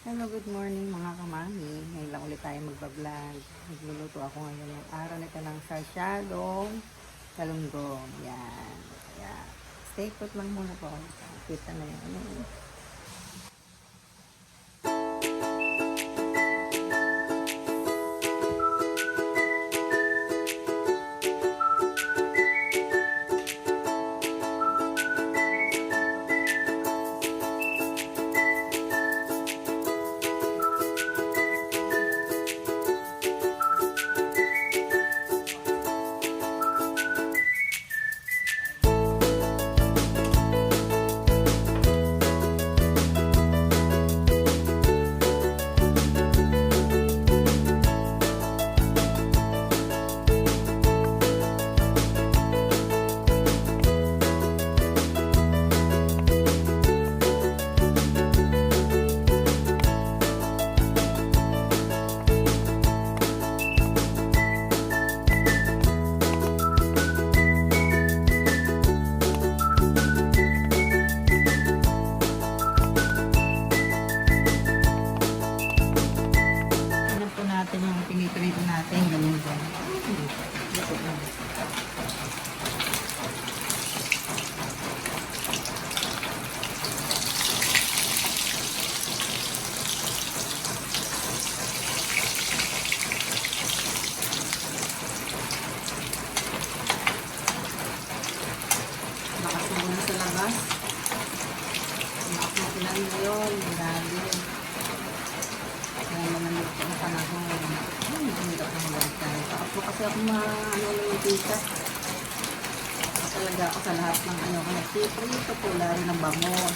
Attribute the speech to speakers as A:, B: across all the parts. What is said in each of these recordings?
A: Hello, good morning mga kamami. Ngayon lang ulit tayo magbablog. Nagluluto ako ngayon ng araw nito ng sarsyadong galunggong. Yan. Kaya, stay put lang muna po. Kita na yung ano. Natin yung piniprito natin, ganun dyan. Bakas mo na sa labas. Bakas mo pinang ngayon, grabe. Kaya naman ito na panahon. Hindi ako magbaliktad. Tapos kasi ako ng pizza. Talaga ako sa lahat ng ano. Nagsiprito po, lalo ng bangos.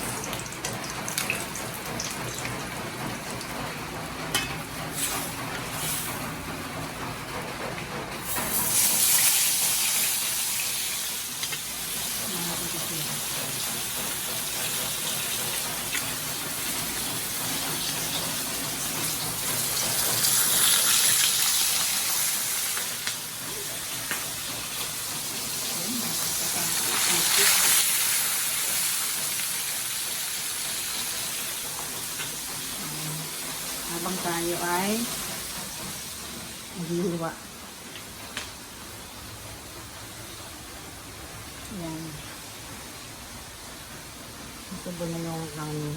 A: Habang tayo ay maghihiwa. Yan. Ito ba na yung namin?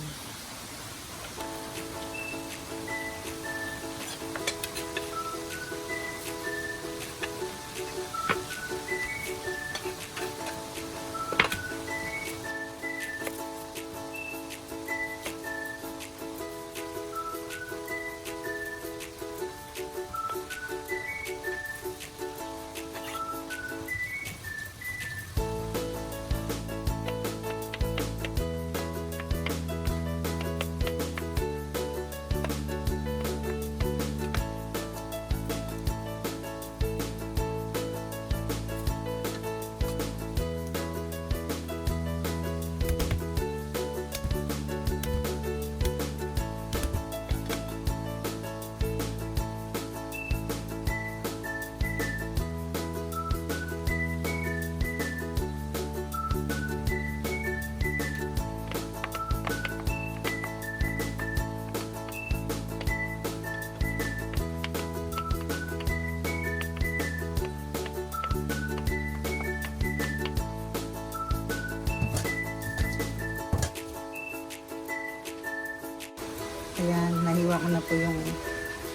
A: Ayan, nahiwa ko na po yung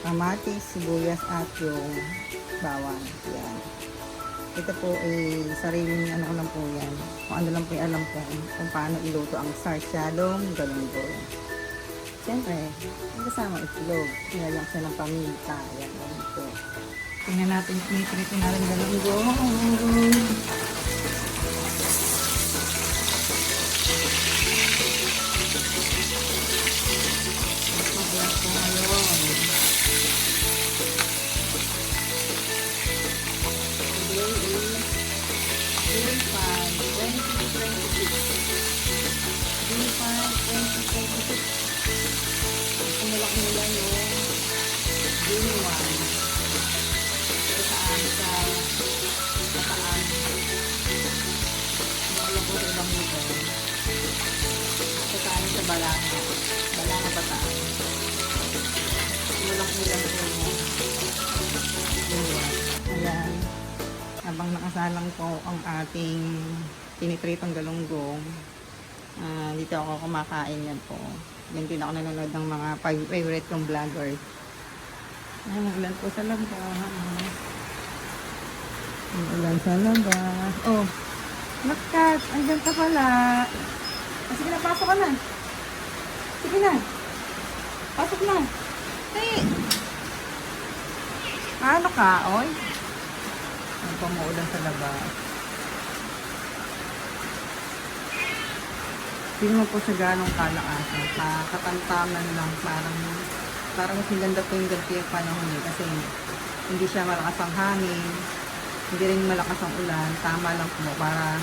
A: kamatis, sibuyas at yung bawang. Ayan. Ito po ay sariling ano ko lang po yan. Kung ano lang po yung alam ko kung paano iluto ang sarsyadong galunggong. Siyempre, ang kasama itlog. Pinalang siya ng paminta. Ayan, ayan po. Tingnan natin, piniprito na rin galunggong. Sinulak nila yung June 1 saan sa Bataan. Sinulak ko sa ibang lugar. Sa saan sa Balanga. Balanga, Bataan. habang nakasalang po ang ating tinitritong galunggong, dito ako kumakain yan po. Yan din ako nanonood ng mga favorite kong vlogger. Ay, ulan po sa labas. Ulan sa labas. Oh, Nakat, andyan ka pala. Sige na, pasok ka na. Sige na. Pasok na. Hey! Ano ka, oy? Ang pumuulan sa labas. Hindi naman po sa ganong kalakasan. Katantaman lang. Parang mas maganda po yung ganti yung panahon eh. Kasi hindi siya malakas ang hangin. Hindi rin malakas ang ulan. Tama lang po para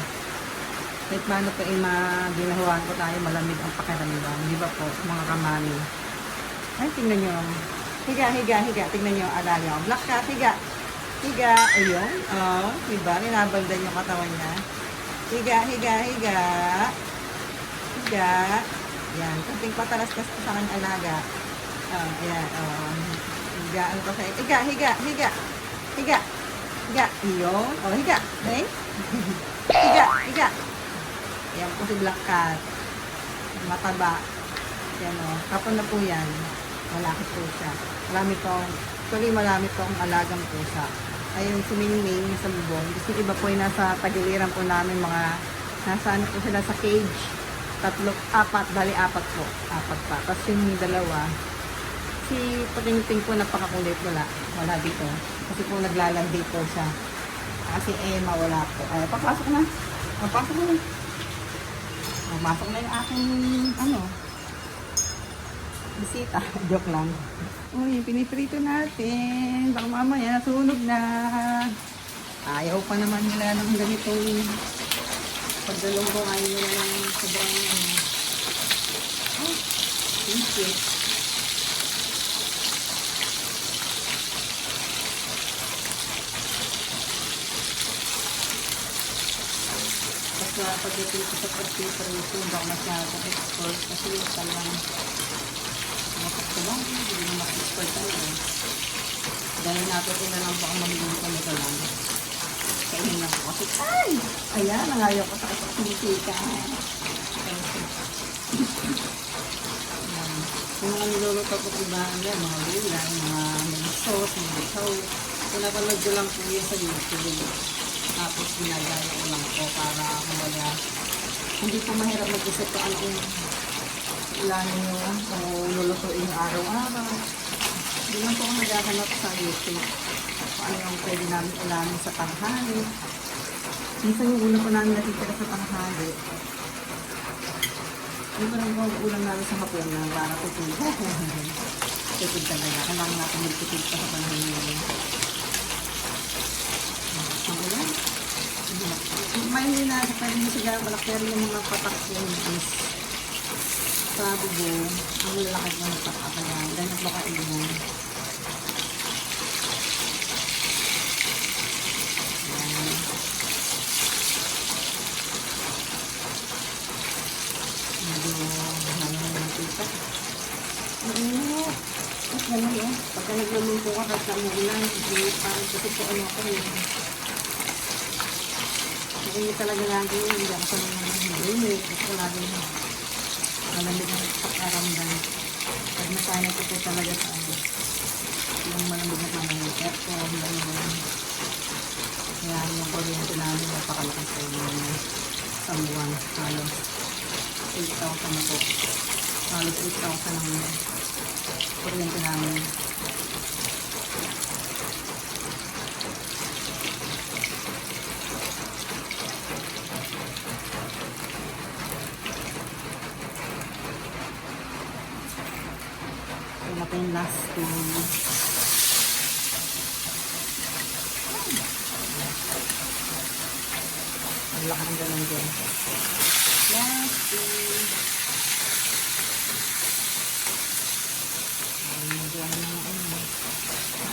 A: kahit paano po yung ginahuan ko tayo, malamig ang pakiramdam. Di ba po, mga kamami? Ay, tingnan nyo. Higa. Tingnan nyo ang alaga. Black cat, higa. Ayun. Oh, diba? Ninabaldan yung katawan niya. Higa. Yan. Kunting patalas-tas sa kanyang alaga. Ayan. Higa. Ano pa sa'yo? Higa. Ayun. Oh, higa. Okay? Higa. Yan po si Black Cat. Mataba. Yan o. Kapon na po yan. Malaki po siya. Marami po ang alagang pusa. Ayun, si Mingming sa bubong. Kasi iba po yung nasa tagiliran po namin nasa ano po sila sa cage. 4 po. 4 pa. Tapos yung dalawa, si Pating-Ting po napakakulit wala dito. Kasi po naglalandi po siya. Kasi Emma wala po. Ay, papasok na. Pumasok na yung aking, bisita. Joke lang. Uy, piniprito natin. Baka mamaya nasunog na. Ayaw pa naman nila ng ganitong pagdalunggong. Ayaw nila ng sobrang, thank you. Pagdating ko sa pag-preparation, baka masyadong export kasi talagang makakita lang, hindi na mag-export tayo. Dahil natin na lang baka mamigong kami ka lang. Kainin lang po kasi, ayan, nangayaw ko sa kapag-sinisika. Yung mga niluluto ko iba, mga gulay, mga sauce, mga sauce. Pinapanood ko lang po yan sa YouTube. Tapos ginagaya ko lang po para kumbaga hindi po mahirap mag-isip ko anong ulanin nyo o lulutuin nyo araw-araw. Hindi lang po ako naghahanap sa YouTube kung ano yung pwede namin ulanin sa tanghali. Minsan yung ulam po namin natitira sa tanghali. Yung parang yung ulam namin sa hapon na para tutulog. Tutulog talaga. Kailangan natin magtutulog pa sa panahon nyo. Ang ulan. May hindi na pwede mo siya malaki rin yung mga patak yung is sa bubong. Ang lalaki mo ng patak. Ganyan po kainin. Ganun yun. Pagka nagluluto ka kahit na umuulan, kasi po ano ako yun. Hindi talaga lagi yun. Hindi ako sa mga hindi. Kasi lagi malamig ang pagkaramdam. Pag nasanay ko po talaga sa ano. Yung malamig na malamig. Aircon, gano'n. Kaya yung kuryente namin napakalakas sa yung sa buwan. Halos 8,000 na po. Halos 8,000 ang kuryente namin. Ito na po yung last two. Ang laki ng ganun dyan. Last two.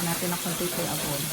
A: Natin ang container abon.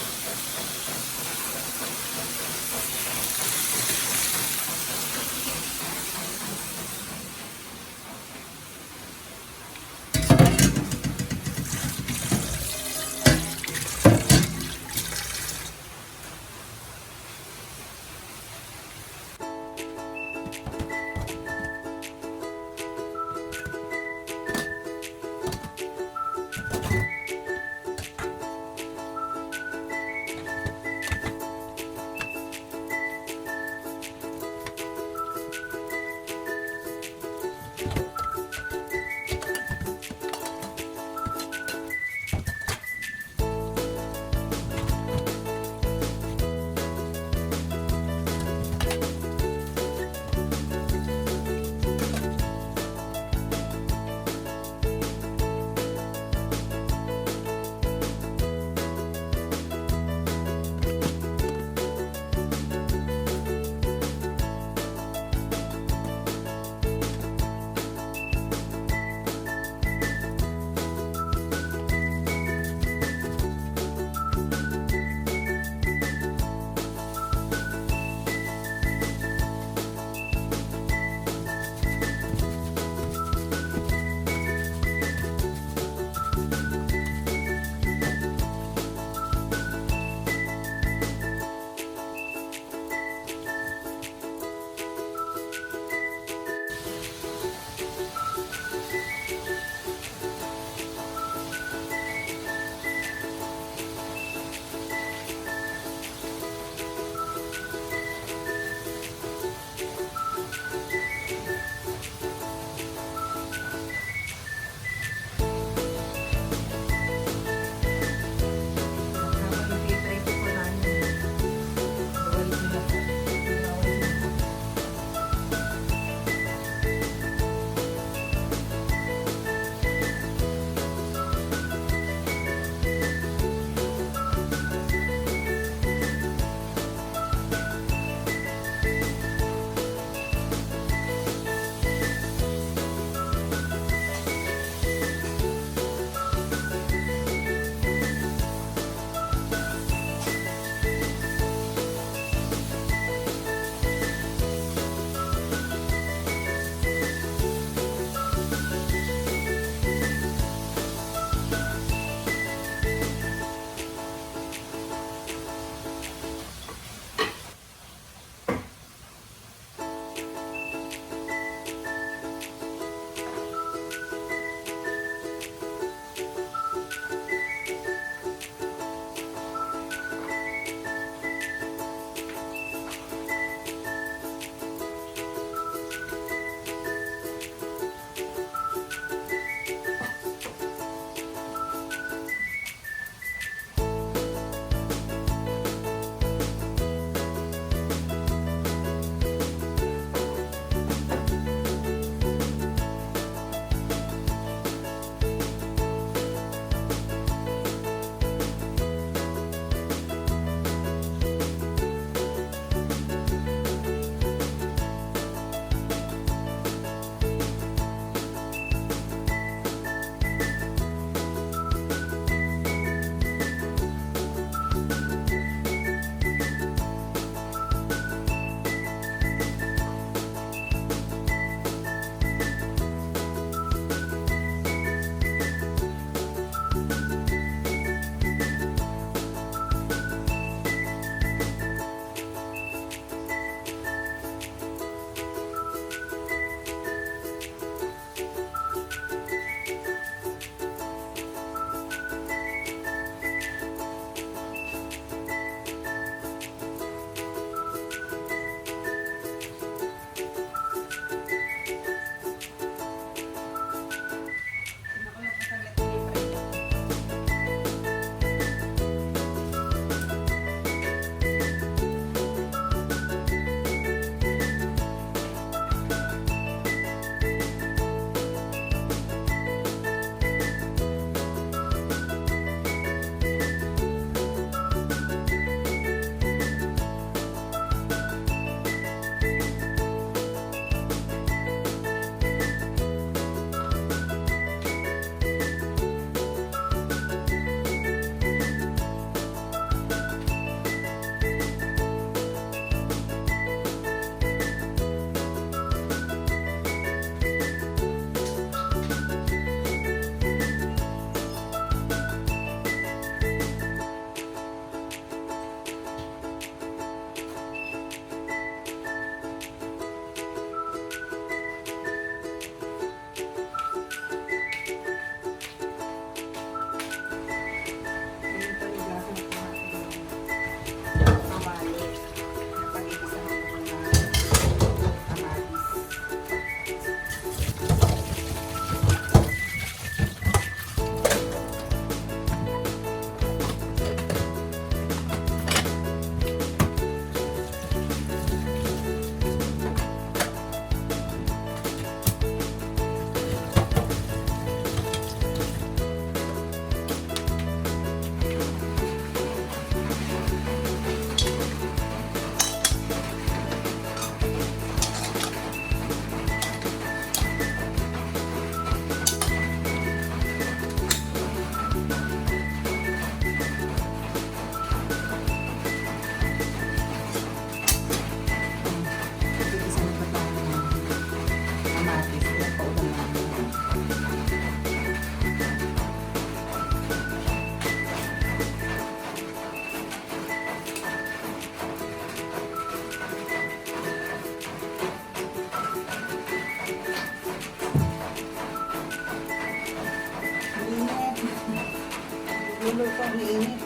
A: init.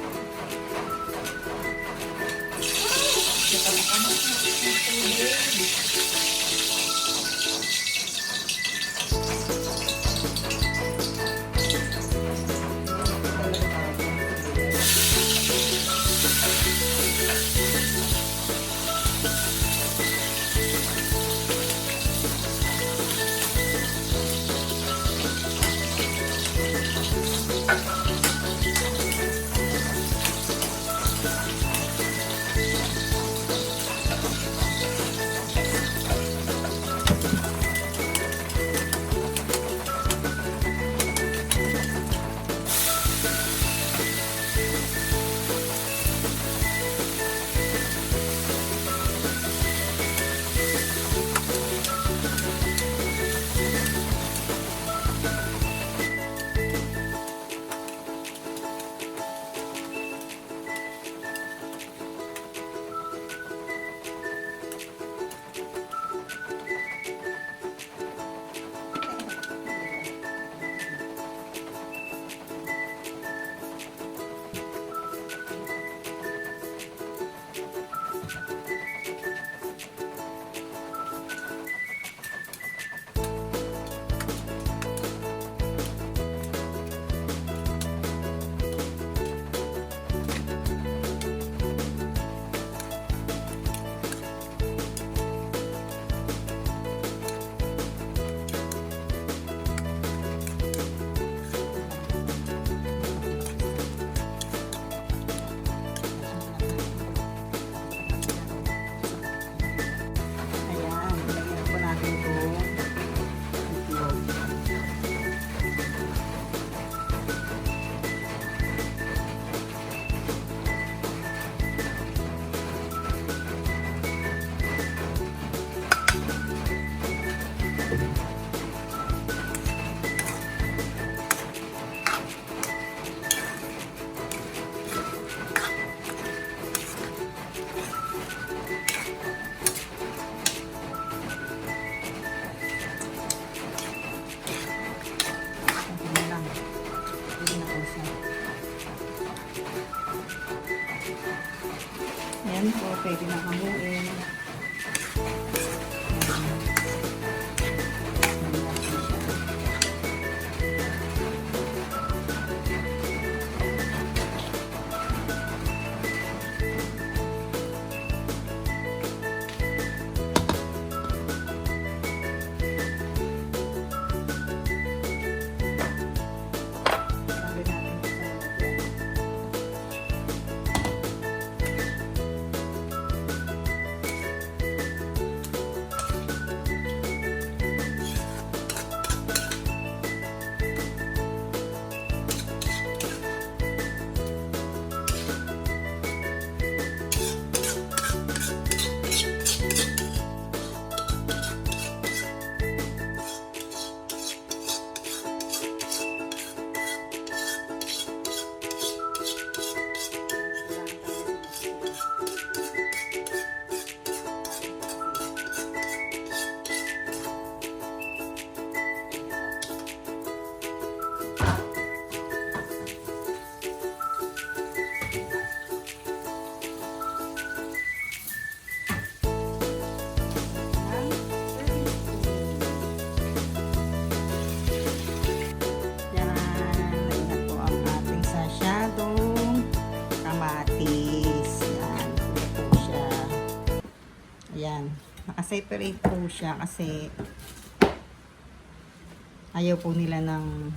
A: Ayan, lagyan po natin itong itlog. Konti na lang. Pwede na po siya. Ayan po, pwede na hamuin. Ayan. Naka-separate po siya kasi ayaw po nila ng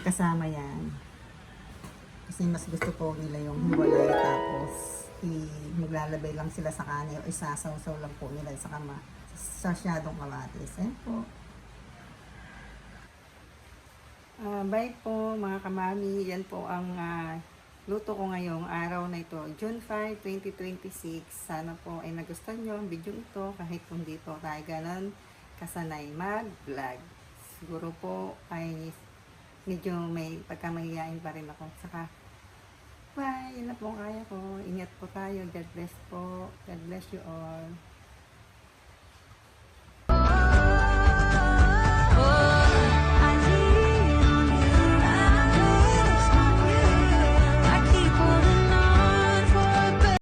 A: kasama yan. Kasi mas gusto po nila yung hiwalay tapos maglalabay lang sila sa kanin o isasaw-saw lang po nila sa syadong kamatis. Ayan po. Bye po mga kamami. Yan po ang luto ko ngayong araw na ito, June 5, 2026. Sana po ay nagustuhan nyo ang video ito kahit hindi po tayo ganun kasanay mag-vlog. Siguro po ay medyo may pagkamahiyain pa rin ako. Saka, bye! Yun na po ang kaya ko. Ingat po tayo. God bless po. God bless you all.